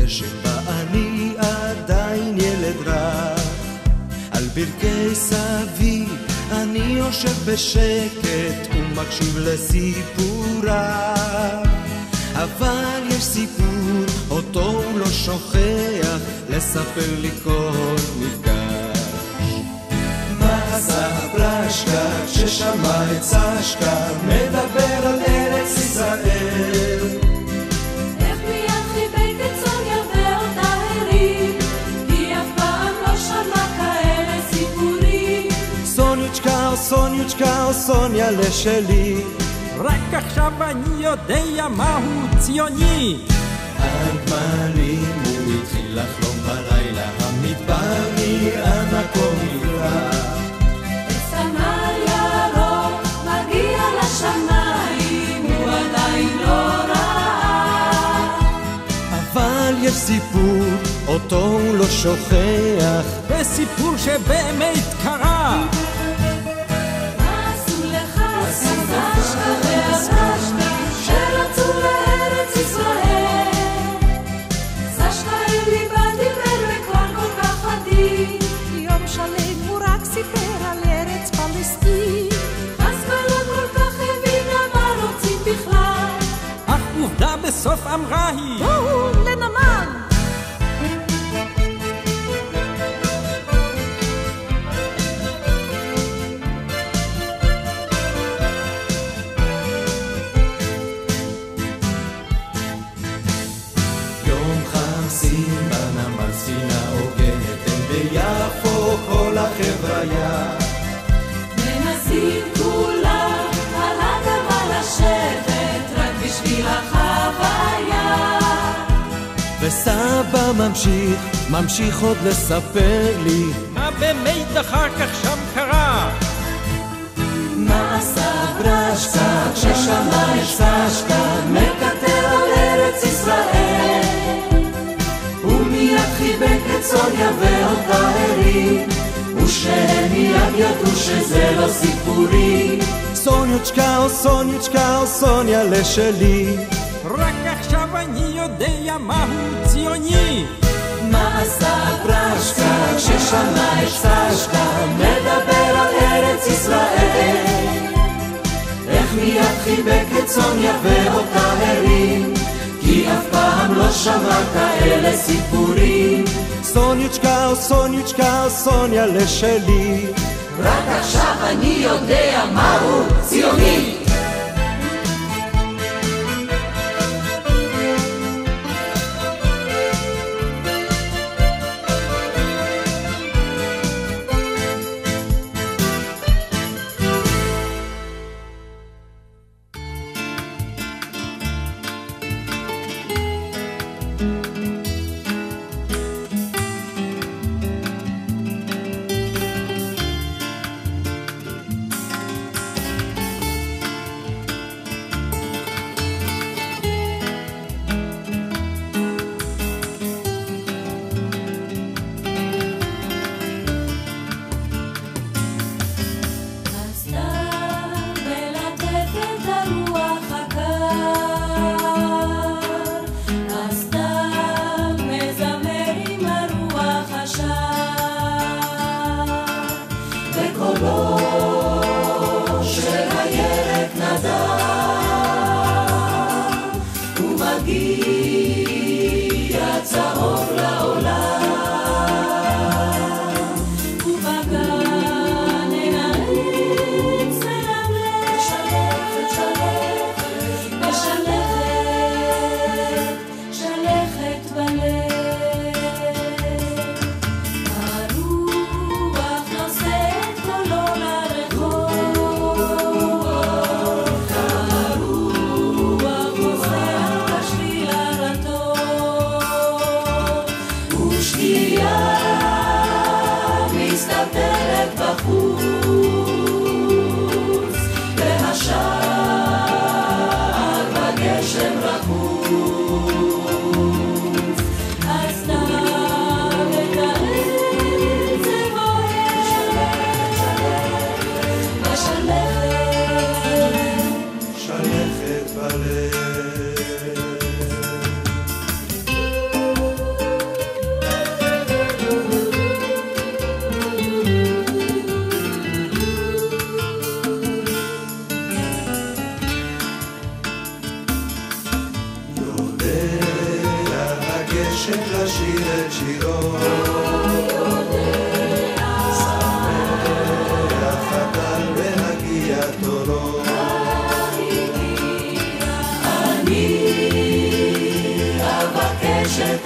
שבה אני עדיין ילד רך. על ברכי סבי אני יושב בשקט ומקשיב לסיפוריו. אבל יש סיפור אותו הוא לא שוכח לספר לי כל מפגש. מה עשה הפרשקה כששמע את סשקה מדבר על ארץ ישראל? איך מיד חיבק את סוניה ואותה הרים, כי אף פעם לא שמע כאלה סיפורים. סוניוצ'קה או סוניוצ'קה או סוניה לשלי, רק עכשיו אני יודע מהו ציוני. על גמלים הוא התחיל לחלום בלילה, המדבר מענקו נברא. סמל ירוק מגיע לשמיים, הוא עדיין לא ראה. אבל יש סיפור אותו הוא לא שוכח, וסיפור שבאמת קרה. מה עשו לך סשקה והרשקה שרצו לארץ ישראל? סשקה אל ליבה דיבר בקול כל כך עדין, יום שלם הוא רק סיפר על ארץ פלסטין. חסקה לא כל כך הבינה מה רוצים בכלל. אך עובדה בסוף אמרה היא, בואו לנמל. יום חמסין בנמל ספינה עוגנת, הם ביפו כל החבריה. מנסים כולם על הגמל לשבת רק בשביל החוויה. וסבא ממשיך עוד לספר לי מה באמת אחר כך שם קרה. מה עשה ברשקה כששמע את סשקה מקטר על ארץ ישראל. הוא מיד חיבק את סוניה ואותה הרים, ושניהם מיד ידעו שזה לא סיפורים. סוניוצ'קה או סוניוצ'קה או סוניה לשלי, רק עכשיו אני יודע מהו ציוני. מה עשה ברשקה כששמע את סשקה מדבר על ארץ ישראל? איך מיד חיבק את סוניה ואותה הרים, כי אף פעם לא שמע כאלה סיפורים. סוניוצ'קה או סוניוצ'קה או סוניה לשלי, רק עכשיו אני יודע מהו ציוני. מבקשת לשיר את שירו. שמח חתן בהגיע תורו. אני אבקש את